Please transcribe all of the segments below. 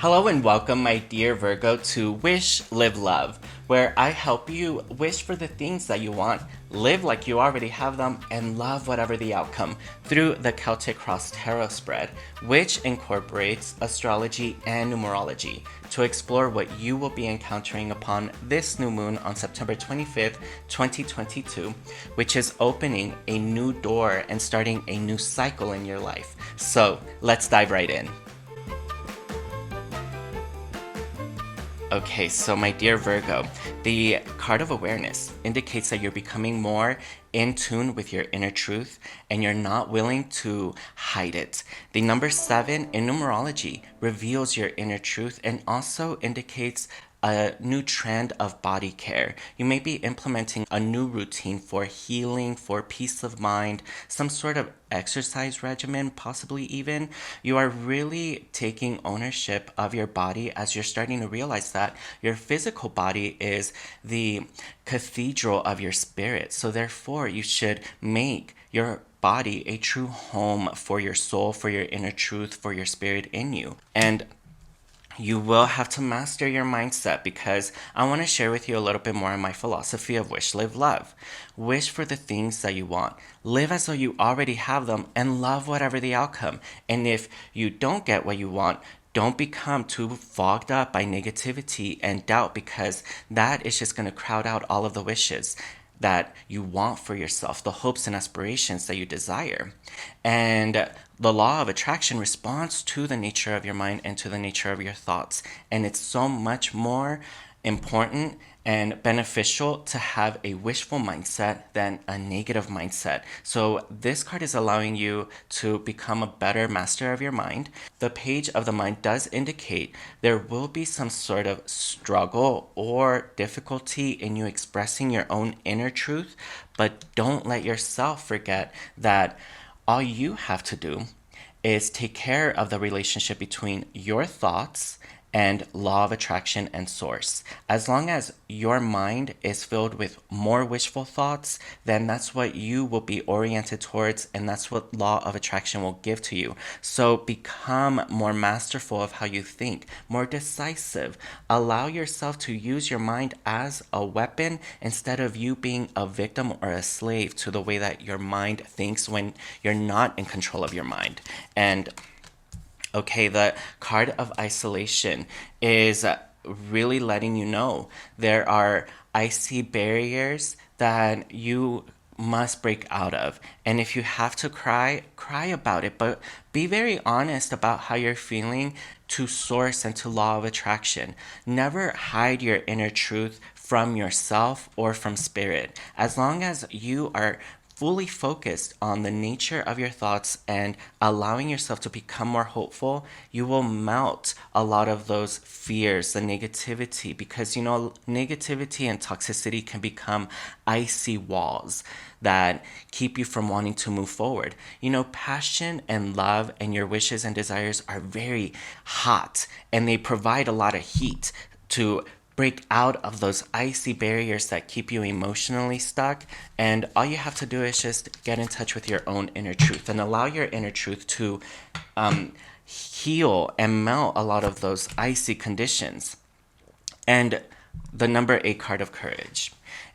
Hello and welcome, my dear Virgo, to Wish, Live, Love, where I help you wish for the things that you want, live like you already have them, and love whatever the outcome through the Celtic Cross Tarot spread, which incorporates astrology and numerology to explore what you will be encountering upon this new moon on September 25th, 2022, which is opening a new door and starting a new cycle in your life. So let's dive right in. Okay, so my dear Virgo, the card of awareness indicates that you're becoming more in tune with your inner truth and you're not willing to hide it. The number 7 in numerology reveals your inner truth and also indicates a new trend of body care. You may be implementing a new routine for healing, for peace of mind, some sort of exercise regimen, possibly even. You are really taking ownership of your body as you're starting to realize that your physical body is the cathedral of your spirit. So, therefore, you should make your body a true home for your soul, for your inner truth, for your spirit in you. And you will have to master your mindset because I want to share with you a little bit more on my philosophy of wish, live, love. Wish for the things that you want. Live as though you already have them and love whatever the outcome. And if you don't get what you want, don't become too fogged up by negativity and doubt because that is just going to crowd out all of the wishes that you want for yourself, the hopes and aspirations that you desire. And the law of attraction responds to the nature of your mind and to the nature of your thoughts. And it's so much more important and beneficial to have a wishful mindset than a negative mindset. So this card is allowing you to become a better master of your mind. The page of the mind does indicate there will be some sort of struggle or difficulty in you expressing your own inner truth, but don't let yourself forget that all you have to do is take care of the relationship between your thoughts and law of attraction and source. As long as your mind is filled with more wishful thoughts, then that's what you will be oriented towards, and that's what law of attraction will give to you. So become more masterful of how you think, more decisive. Allow yourself to use your mind as a weapon instead of you being a victim or a slave to the way that your mind thinks when you're not in control of your mind. And okay, the card of isolation is really letting you know there are icy barriers that you must break out of. And if you have to cry, cry about it, but be very honest about how you're feeling to source and to law of attraction. Never hide your inner truth from yourself or from spirit. As long as you are fully focused on the nature of your thoughts and allowing yourself to become more hopeful, you will melt a lot of those fears, the negativity, because negativity and toxicity can become icy walls that keep you from wanting to move forward. Passion and love and your wishes and desires are very hot and they provide a lot of heat to break out of those icy barriers that keep you emotionally stuck. And all you have to do is just get in touch with your own inner truth and allow your inner truth to heal and melt a lot of those icy conditions. And the number 8 card of courage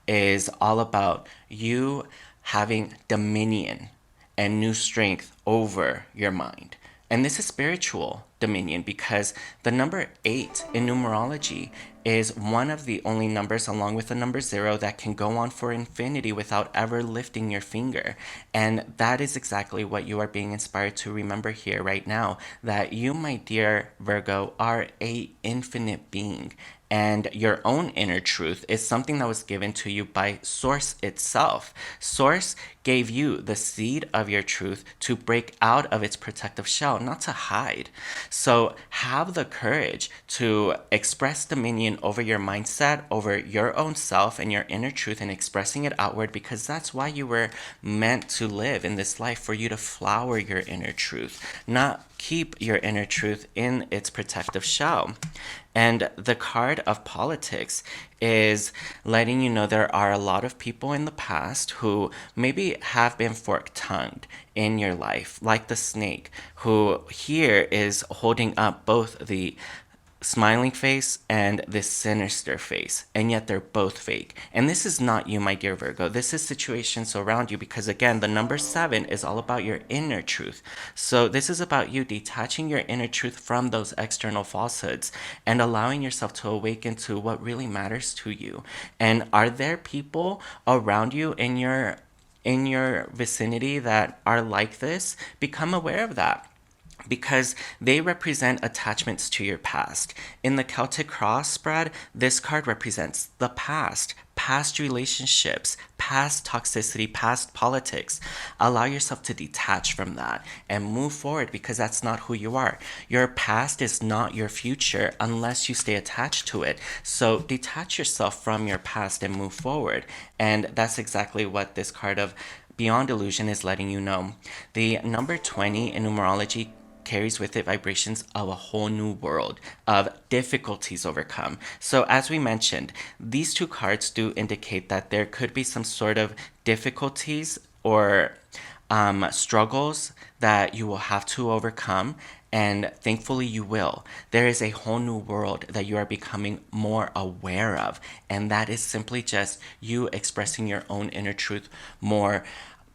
is all about you having dominion and new strength over your mind. And this is spiritual dominion because the number 8 in numerology is one of the only numbers, along with the number 0, that can go on for infinity without ever lifting your finger. And that is exactly what you are being inspired to remember here right now, that you, my dear Virgo, are a infinite being. And your own inner truth is something that was given to you by Source itself. Source gave you the seed of your truth to break out of its protective shell, not to hide. So have the courage to express dominion over your mindset, over your own self and your inner truth, and expressing it outward, because that's why you were meant to live in this life, for you to flower your inner truth, not keep your inner truth in its protective shell. And the card of politics is letting you know there are a lot of people in the past who maybe have been fork-tongued in your life, like the snake, who here is holding up both the smiling face and this sinister face, and yet they're both fake. And this is not you, my dear Virgo. This is situations around you, because again, the number 7 is all about your inner truth. So this is about you detaching your inner truth from those external falsehoods and allowing yourself to awaken to what really matters to you. And are there people around you in your vicinity that are like this? Become aware of that, because they represent attachments to your past. In the Celtic cross spread, this card represents the past relationships, past toxicity, past politics. Allow yourself to detach from that and move forward, because that's not who you are. Your past is not your future unless you stay attached to it. So detach yourself from your past and move forward. And that's exactly what this card of Beyond Illusion is letting you know. The number 20 in numerology carries with it vibrations of a whole new world of difficulties overcome. So, as we mentioned, these two cards do indicate that there could be some sort of difficulties or struggles that you will have to overcome, and thankfully you will. There is a whole new world that you are becoming more aware of, and that is simply just you expressing your own inner truth more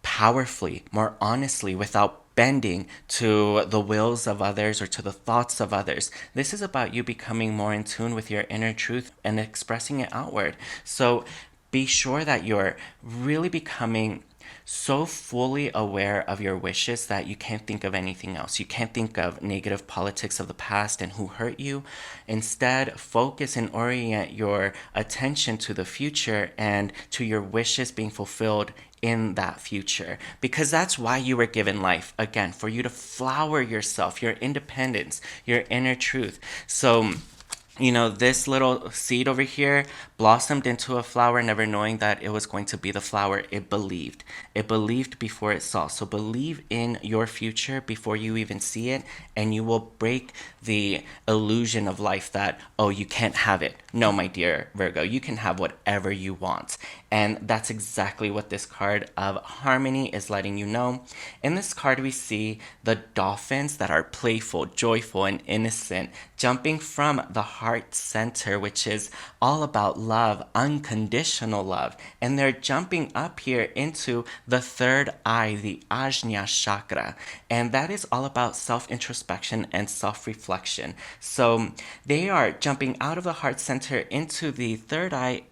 powerfully, more honestly, without bending to the wills of others or to the thoughts of others. This is about you becoming more in tune with your inner truth and expressing it outward. So be sure that you're really becoming so fully aware of your wishes that you can't think of anything else. You can't think of negative politics of the past and who hurt you. Instead, focus and orient your attention to the future and to your wishes being fulfilled in that future, because that's why you were given life, again, for you to flower yourself, your independence, your inner truth. So this little seed over here blossomed into a flower, never knowing that it was going to be the flower it believed. It believed before it saw. So believe in your future before you even see it, and you will break the illusion of life that, oh, you can't have it. No, my dear Virgo, you can have whatever you want. And that's exactly what this card of harmony is letting you know. In this card, we see the dolphins that are playful, joyful, and innocent, jumping from the heart center, which is all about love, unconditional love. And they're jumping up here into the third eye, the Ajna chakra. And that is all about self-introspection and self-reflection. So they are jumping out of the heart center into the third eye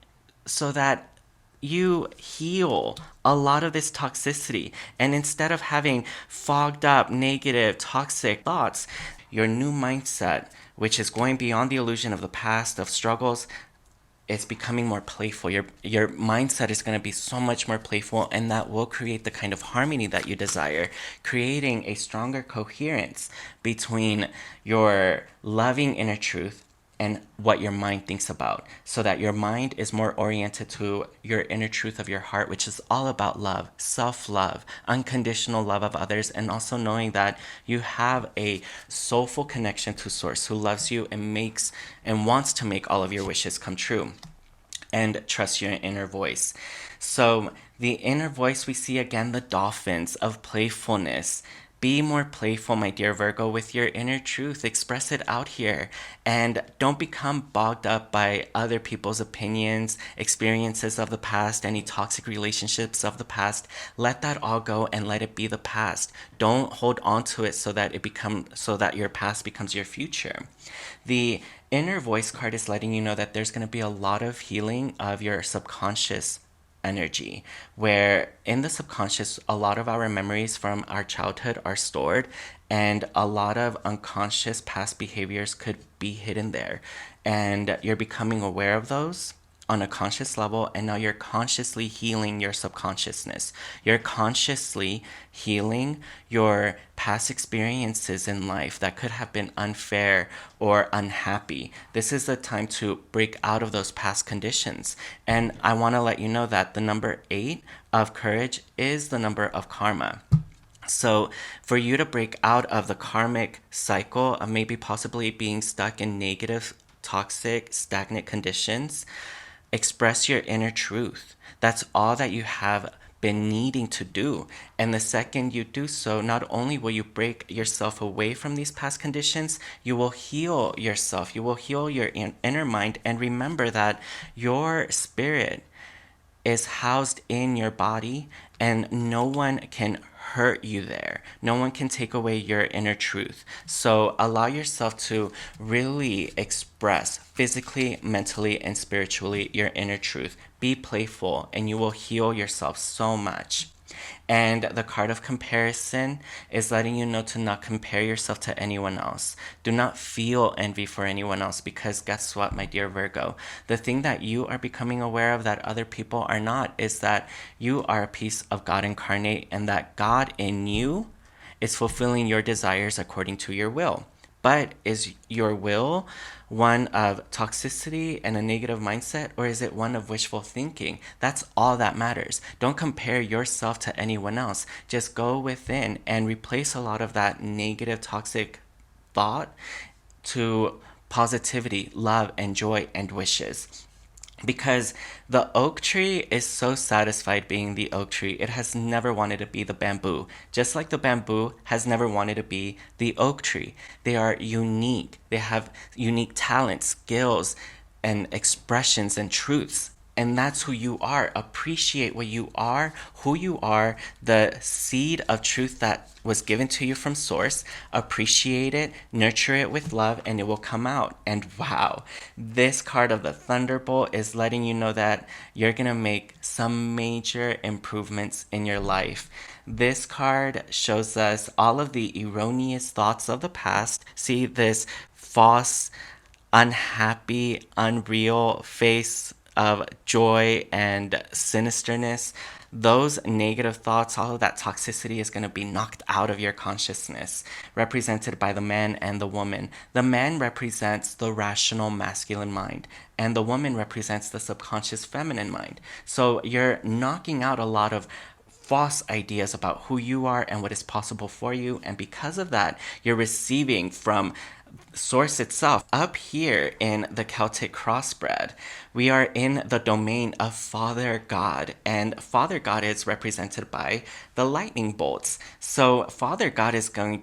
so that you heal a lot of this toxicity. And instead of having fogged up, negative, toxic thoughts, your new mindset, which is going beyond the illusion of the past, of struggles, it's becoming more playful. Your mindset is going to be so much more playful, and that will create the kind of harmony that you desire, creating a stronger coherence between your loving inner truth and what your mind thinks about, so that your mind is more oriented to your inner truth of your heart, which is all about love, self-love, unconditional love of others, and also knowing that you have a soulful connection to Source who loves you and makes and wants to make all of your wishes come true. And trust your inner voice. So the inner voice, we see again the dolphins of playfulness. Be more playful, my dear Virgo, with your inner truth. Express it out here. And don't become bogged up by other people's opinions, experiences of the past, any toxic relationships of the past. Let that all go and let it be the past. Don't hold on to it so that your past becomes your future. The inner voice card is letting you know that there's going to be a lot of healing of your subconscious energy, where in the subconscious a lot of our memories from our childhood are stored, and a lot of unconscious past behaviors could be hidden there, and you're becoming aware of those on a conscious level, and now you're consciously healing your subconsciousness. You're consciously healing your past experiences in life that could have been unfair or unhappy. This is the time to break out of those past conditions. And I want to let you know that the number 8 of courage is the number of karma. So, for you to break out of the karmic cycle of maybe possibly being stuck in negative, toxic, stagnant conditions, express your inner truth. That's all that you have been needing to do. And the second you do so, not only will you break yourself away from these past conditions, you will heal yourself. You will heal your inner mind, and remember that your spirit is housed in your body, and no one can hurt you there. No one can take away your inner truth. So allow yourself to really express physically, mentally, and spiritually your inner truth. Be playful, and you will heal yourself so much. And the card of comparison is letting you know to not compare yourself to anyone else. Do not feel envy for anyone else, because guess what, my dear Virgo? The thing that you are becoming aware of that other people are not is that you are a piece of God incarnate, and that God in you is fulfilling your desires according to your will. But is your will one of toxicity and a negative mindset, or is it one of wishful thinking? That's all that matters. Don't compare yourself to anyone else. Just go within and replace a lot of that negative, toxic thought to positivity, love, and joy and wishes. Because the oak tree is so satisfied being the oak tree, it has never wanted to be the bamboo. Just like the bamboo has never wanted to be the oak tree. They are unique. They have unique talents, skills, and expressions and truths. And that's who you are. Appreciate what you are, who you are, the seed of truth that was given to you from source. Appreciate it, nurture it with love, and it will come out. And wow, this card of the Thunderbolt is letting you know that you're going to make some major improvements in your life. This card shows us all of the erroneous thoughts of the past. See this false, unhappy, unreal face of joy and sinisterness. Those negative thoughts, all of that toxicity is going to be knocked out of your consciousness, represented by the man and the woman. The man represents the rational masculine mind, and the woman represents the subconscious feminine mind. So you're knocking out a lot of false ideas about who you are and what is possible for you. And because of that, you're receiving from source itself. Up here in the Celtic crossbred, we are in the domain of Father God, and Father God is represented by the lightning bolts. So Father God is going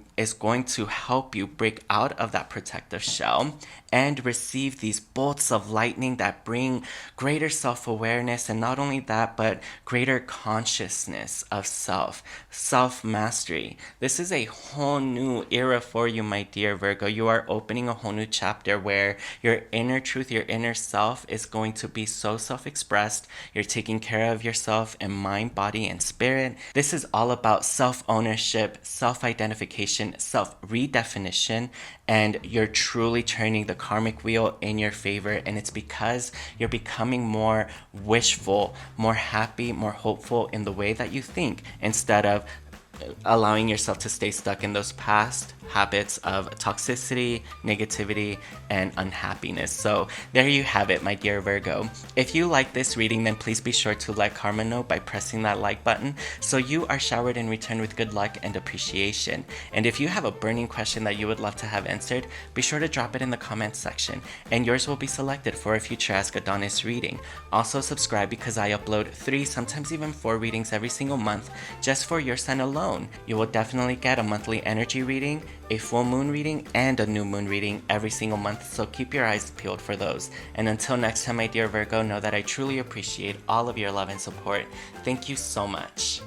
to help you break out of that protective shell and receive these bolts of lightning that bring greater self-awareness, and not only that, but greater consciousness of self-mastery. This is a whole new era for you, my dear Virgo. You are opening a whole new chapter where your inner truth, your inner self is going to be so self-expressed. You're taking care of yourself in mind, body, and spirit. This is all about self-ownership, self-identification, self-redefinition, and you're truly turning the karmic wheel in your favor. And it's because you're becoming more wishful, more happy, more hopeful in the way that you think, instead of allowing yourself to stay stuck in those past habits of toxicity, negativity, and unhappiness. So there you have it, my dear Virgo. If you like this reading, then please be sure to let Karma know by pressing that like button, so you are showered in return with good luck and appreciation. And if you have a burning question that you would love to have answered, be sure to drop it in the comments section, and yours will be selected for a future Ask Adonis reading. Also subscribe, because I upload 3, sometimes even 4 readings every single month just for your sign alone. You will definitely get a monthly energy reading, a full moon reading, and a new moon reading every single month, so keep your eyes peeled for those. And until next time, my dear Virgo, know that I truly appreciate all of your love and support. Thank you so much.